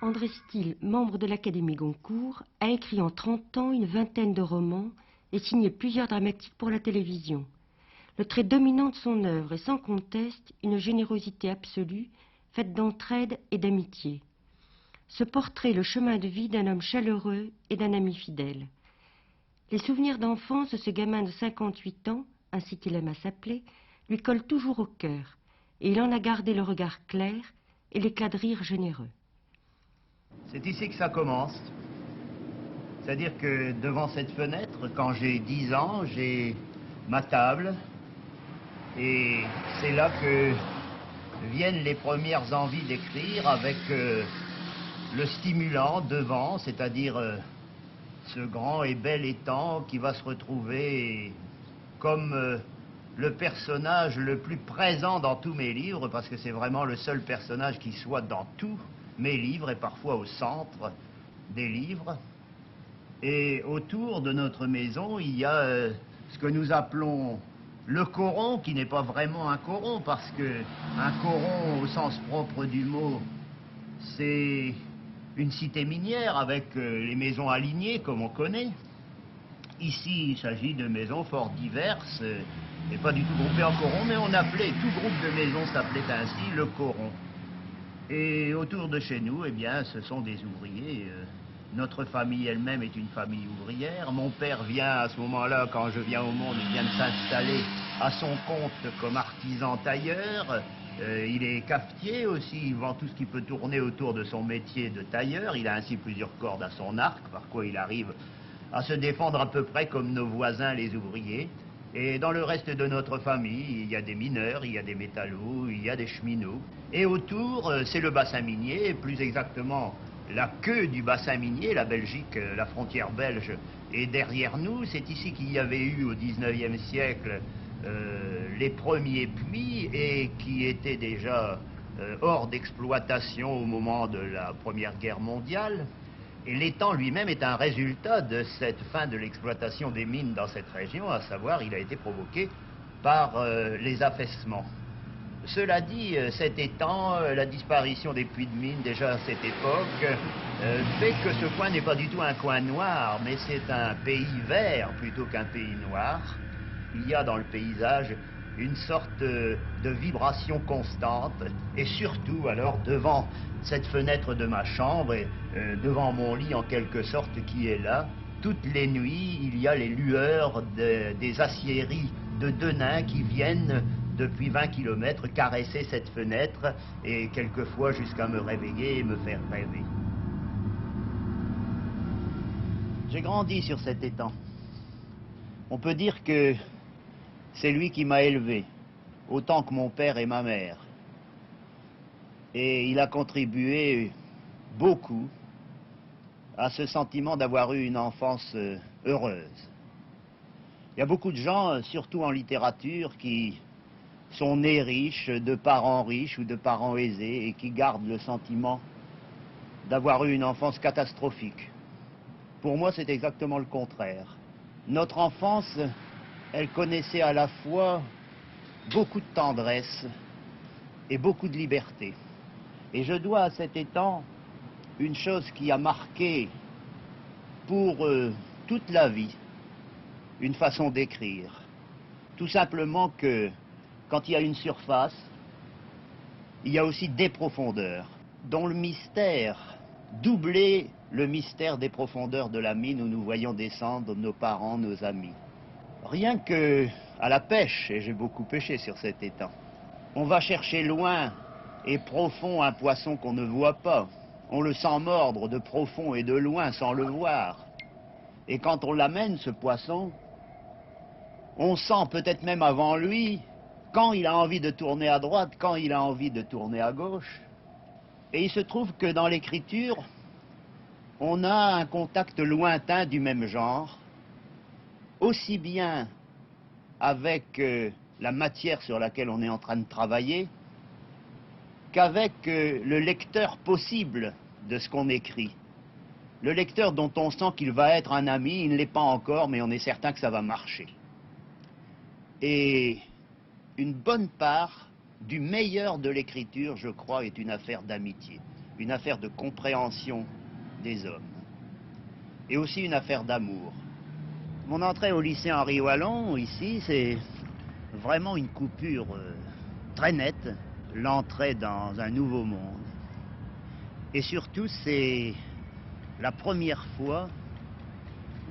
André Stille, membre de l'Académie Goncourt, a écrit en 30 ans une vingtaine de romans et signé plusieurs dramatiques pour la télévision. Le trait dominant de son œuvre est sans conteste une générosité absolue, faite d'entraide et d'amitié. Ce portrait est le chemin de vie d'un homme chaleureux et d'un ami fidèle. Les souvenirs d'enfance de ce gamin de 58 ans, ainsi qu'il aime à s'appeler, lui collent toujours au cœur, et il en a gardé le regard clair et l'éclat de rire généreux. C'est ici que ça commence. C'est-à-dire que devant cette fenêtre, quand j'ai 10 ans, j'ai ma table, et c'est là que viennent les premières envies d'écrire avec le stimulant devant, c'est-à-dire ce grand et bel étang qui va se retrouver comme le personnage le plus présent dans tous mes livres, parce que c'est vraiment le seul personnage qui soit dans tous mes livres et parfois au centre des livres. Et autour de notre maison, il y a ce que nous appelons le coron, qui n'est pas vraiment un coron, parce que un coron, au sens propre du mot, c'est une cité minière avec les maisons alignées, comme on connaît. Ici, il s'agit de maisons fort diverses, et pas du tout groupées en coron, mais on appelait, tout groupe de maisons s'appelait ainsi le coron. Et autour de chez nous, eh bien, ce sont des ouvriers. Notre famille elle-même est une famille ouvrière. Mon père vient à ce moment-là, quand je viens au monde, il vient de s'installer à son compte comme artisan tailleur. Il est cafetier aussi, il vend tout ce qui peut tourner autour de son métier de tailleur. Il a ainsi plusieurs cordes à son arc, par quoi il arrive à se défendre à peu près comme nos voisins les ouvriers. Et dans le reste de notre famille, il y a des mineurs, il y a des métallos, il y a des cheminots. Et autour, c'est le bassin minier, plus exactement la queue du bassin minier, la Belgique, la frontière belge est derrière nous. C'est ici qu'il y avait eu au XIXe siècle les premiers puits et qui étaient déjà hors d'exploitation au moment de la Première Guerre mondiale. Et l'étang lui-même est un résultat de cette fin de l'exploitation des mines dans cette région, à savoir, il a été provoqué par les affaissements. Cela dit, cet étang, la disparition des puits de mines déjà à cette époque, fait que ce coin n'est pas du tout un coin noir, mais c'est un pays vert plutôt qu'un pays noir. Il y a dans le paysage une sorte de vibration constante, et surtout alors devant cette fenêtre de ma chambre, et devant mon lit en quelque sorte qui est là, toutes les nuits il y a les lueurs des aciéries de Denain qui viennent depuis 20 kilomètres caresser cette fenêtre et quelquefois jusqu'à me réveiller et me faire rêver. J'ai grandi sur cet étang. On peut dire que c'est lui qui m'a élevé, autant que mon père et ma mère. Et il a contribué beaucoup à ce sentiment d'avoir eu une enfance heureuse. Il y a beaucoup de gens, surtout en littérature, qui sont nés riches, de parents riches ou de parents aisés, et qui gardent le sentiment d'avoir eu une enfance catastrophique. Pour moi, c'est exactement le contraire. Notre enfance, elle connaissait à la fois beaucoup de tendresse et beaucoup de liberté. Et je dois à cet étang une chose qui a marqué pour toute la vie une façon d'écrire. Tout simplement que quand il y a une surface, il y a aussi des profondeurs, dont le mystère doublait le mystère des profondeurs de la mine où nous voyons descendre nos parents, nos amis. Rien que à la pêche, et j'ai beaucoup pêché sur cet étang, on va chercher loin et profond un poisson qu'on ne voit pas. On le sent mordre de profond et de loin sans le voir. Et quand on l'amène, ce poisson, on sent peut-être même avant lui quand il a envie de tourner à droite, quand il a envie de tourner à gauche. Et il se trouve que dans l'écriture, on a un contact lointain du même genre, aussi bien avec la matière sur laquelle on est en train de travailler, qu'avec le lecteur possible de ce qu'on écrit. Le lecteur dont on sent qu'il va être un ami, il ne l'est pas encore, mais on est certain que ça va marcher. Et une bonne part du meilleur de l'écriture, je crois, est une affaire d'amitié. une affaire de compréhension des hommes et aussi une affaire d'amour. Mon entrée au lycée Henri Wallon, ici, c'est vraiment une coupure très nette, l'entrée dans un nouveau monde. Et surtout, c'est la première fois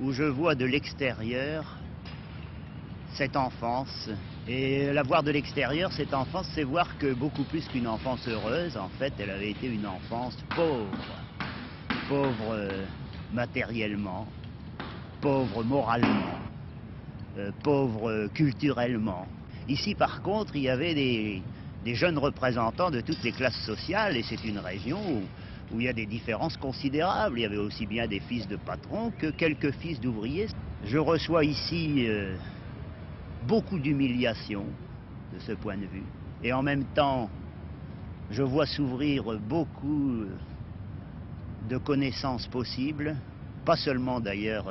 où je vois de l'extérieur cette enfance. Et la voir de l'extérieur, cette enfance, c'est voir que beaucoup plus qu'une enfance heureuse, en fait, elle avait été une enfance pauvre. Pauvre matériellement, pauvre moralement, pauvre culturellement. Ici, par contre, il y avait des jeunes représentants de toutes les classes sociales, et c'est une région où il y a des différences considérables. Il y avait aussi bien des fils de patrons que quelques fils d'ouvriers. Je reçois ici beaucoup d'humiliation de ce point de vue. Et en même temps, je vois s'ouvrir beaucoup de connaissances possibles, pas seulement d'ailleurs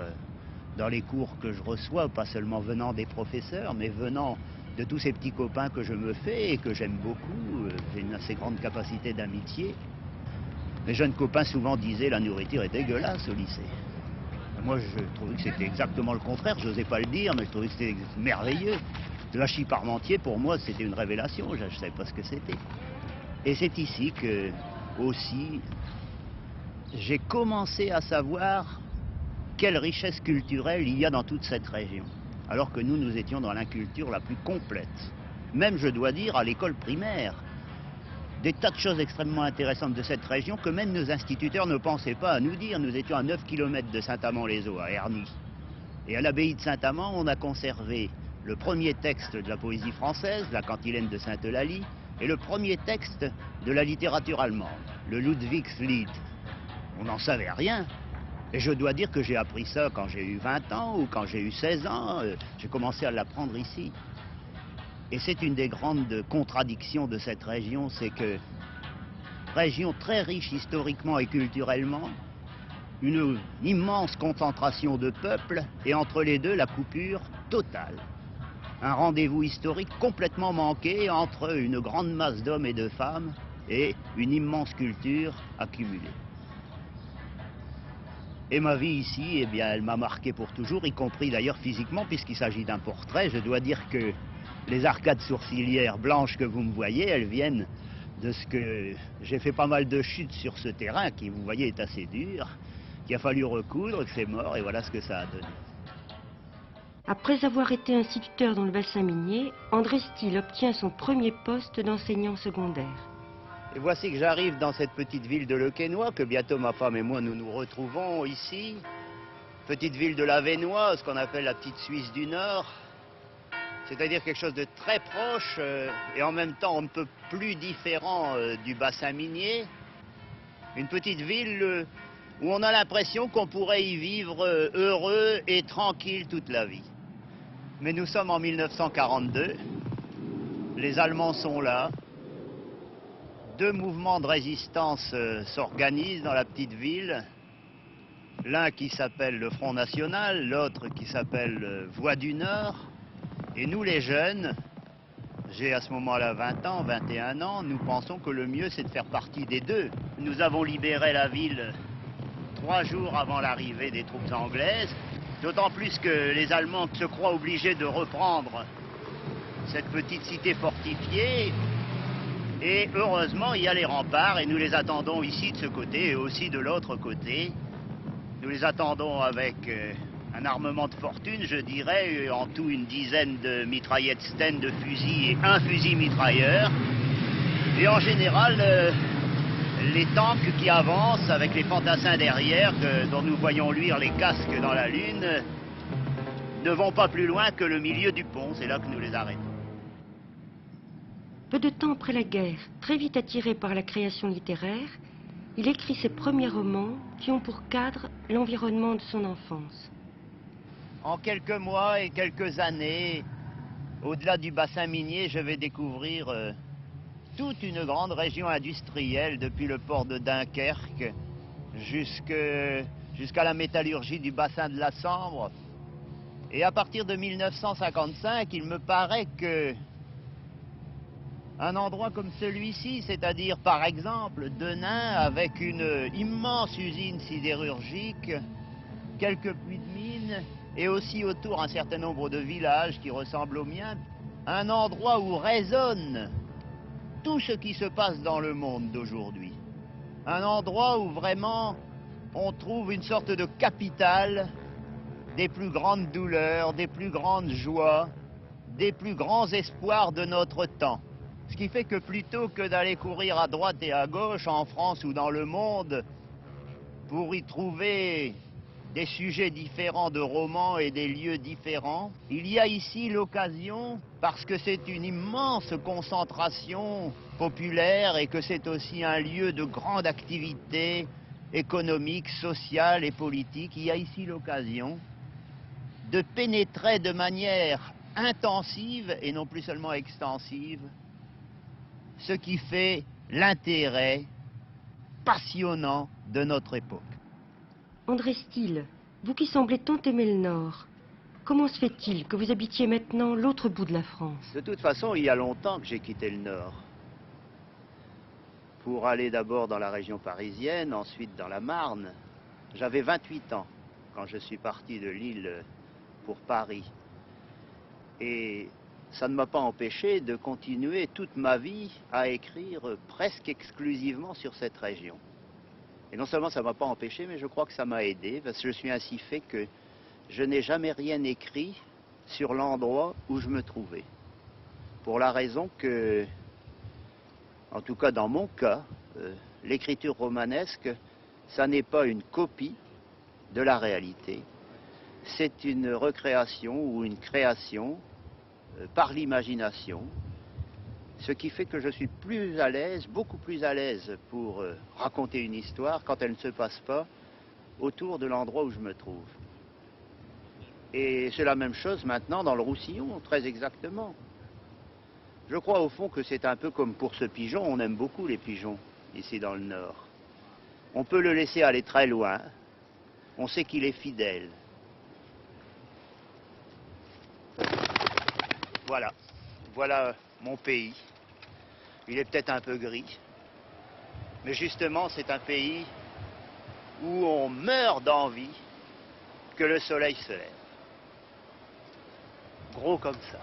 dans les cours que je reçois, pas seulement venant des professeurs, mais venant de tous ces petits copains que je me fais et que j'aime beaucoup. J'ai une assez grande capacité d'amitié. Mes jeunes copains souvent disaient la nourriture est dégueulasse au lycée. Moi, je trouvais que c'était exactement le contraire. Je n'osais pas le dire, mais je trouvais que c'était merveilleux. Le hachis parmentier, pour moi, c'était une révélation. Je ne savais pas ce que c'était. Et c'est ici que, aussi, j'ai commencé à savoir quelle richesse culturelle il y a dans toute cette région. Alors que nous étions dans l'inculture la plus complète. Même, je dois dire, à l'école primaire. Des tas de choses extrêmement intéressantes de cette région que même nos instituteurs ne pensaient pas à nous dire. Nous étions à 9 km de Saint-Amand-les-Eaux, à Erny. Et à l'abbaye de Saint-Amand, on a conservé le premier texte de la poésie française, la cantilène de Sainte-Eulalie, et le premier texte de la littérature allemande, le Ludwigslied. On n'en savait rien. Et je dois dire que j'ai appris ça quand j'ai eu 20 ans ou quand j'ai eu 16 ans. J'ai commencé à l'apprendre ici. Et c'est une des grandes contradictions de cette région, c'est que, région très riche historiquement et culturellement, une immense concentration de peuples, et entre les deux, la coupure totale. Un rendez-vous historique complètement manqué entre une grande masse d'hommes et de femmes et une immense culture accumulée. Et ma vie ici, eh bien, elle m'a marqué pour toujours, y compris d'ailleurs physiquement, puisqu'il s'agit d'un portrait. Je dois dire que les arcades sourcilières blanches que vous me voyez, elles viennent de ce que j'ai fait pas mal de chutes sur ce terrain qui, vous voyez, est assez dur, qu'il a fallu recoudre, que c'est mort, et voilà ce que ça a donné. Après avoir été instituteur dans le bassin minier, André Stille obtient son premier poste d'enseignant secondaire. Et voici que j'arrive dans cette petite ville de Le Quesnoy, que bientôt ma femme et moi nous nous retrouvons ici. Petite ville de la Vénois, ce qu'on appelle la petite Suisse du Nord. C'est-à-dire quelque chose de très proche et en même temps on ne peut plus différent du bassin minier. Une petite ville où on a l'impression qu'on pourrait y vivre heureux et tranquille toute la vie. Mais nous sommes en 1942, les Allemands sont là. Deux mouvements de résistance s'organisent dans la petite ville. L'un qui s'appelle le Front National, l'autre qui s'appelle Voix du Nord. Et nous les jeunes, j'ai à ce moment-là 20 ans, 21 ans, nous pensons que le mieux c'est de faire partie des deux. Nous avons libéré la ville 3 jours avant l'arrivée des troupes anglaises, d'autant plus que les Allemands se croient obligés de reprendre cette petite cité fortifiée. Et heureusement, il y a les remparts et nous les attendons ici de ce côté et aussi de l'autre côté. Nous les attendons avec un armement de fortune, je dirais, en tout une dizaine de mitraillettes Sten, de fusils et un fusil mitrailleur. Et en général, les tanks qui avancent avec les fantassins derrière, dont nous voyons luire les casques dans la lune, ne vont pas plus loin que le milieu du pont. C'est là que nous les arrêtons. Peu de temps après la guerre, très vite attiré par la création littéraire, il écrit ses premiers romans qui ont pour cadre l'environnement de son enfance. En quelques mois et quelques années, au-delà du bassin minier, je vais découvrir toute une grande région industrielle, depuis le port de Dunkerque jusqu'à la métallurgie du bassin de la Sambre. Et à partir de 1955, il me paraît que Un endroit comme celui-ci, c'est-à-dire par exemple Denain avec une immense usine sidérurgique, quelques puits de mines et aussi autour un certain nombre de villages qui ressemblent aux miens. Un endroit où résonne tout ce qui se passe dans le monde d'aujourd'hui. Un endroit où vraiment on trouve une sorte de capitale des plus grandes douleurs, des plus grandes joies, des plus grands espoirs de notre temps. Ce qui fait que plutôt que d'aller courir à droite et à gauche en France ou dans le monde pour y trouver des sujets différents de romans et des lieux différents, il y a ici l'occasion, parce que c'est une immense concentration populaire et que c'est aussi un lieu de grande activité économique, sociale et politique, il y a ici l'occasion de pénétrer de manière intensive et non plus seulement extensive ce qui fait l'intérêt passionnant de notre époque. André Stille, vous qui semblez tant aimer le Nord, comment se fait-il que vous habitiez maintenant l'autre bout de la France? De toute façon, il y a longtemps que j'ai quitté le Nord. Pour aller d'abord dans la région parisienne, ensuite dans la Marne. J'avais 28 ans quand je suis parti de Lille pour Paris. Et ça ne m'a pas empêché de continuer toute ma vie à écrire presque exclusivement sur cette région. Et non seulement ça ne m'a pas empêché, mais je crois que ça m'a aidé, parce que je suis ainsi fait que je n'ai jamais rien écrit sur l'endroit où je me trouvais. Pour la raison que, en tout cas dans mon cas, l'écriture romanesque, ça n'est pas une copie de la réalité, c'est une recréation ou une création par l'imagination, ce qui fait que je suis plus à l'aise, beaucoup plus à l'aise pour raconter une histoire quand elle ne se passe pas autour de l'endroit où je me trouve. Et c'est la même chose maintenant dans le Roussillon, très exactement. Je crois au fond que c'est un peu comme pour ce pigeon, on aime beaucoup les pigeons ici dans le Nord. On peut le laisser aller très loin, on sait qu'il est fidèle. Voilà, voilà mon pays. Il est peut-être un peu gris, mais justement c'est un pays où on meurt d'envie que le soleil se lève. Gros comme ça.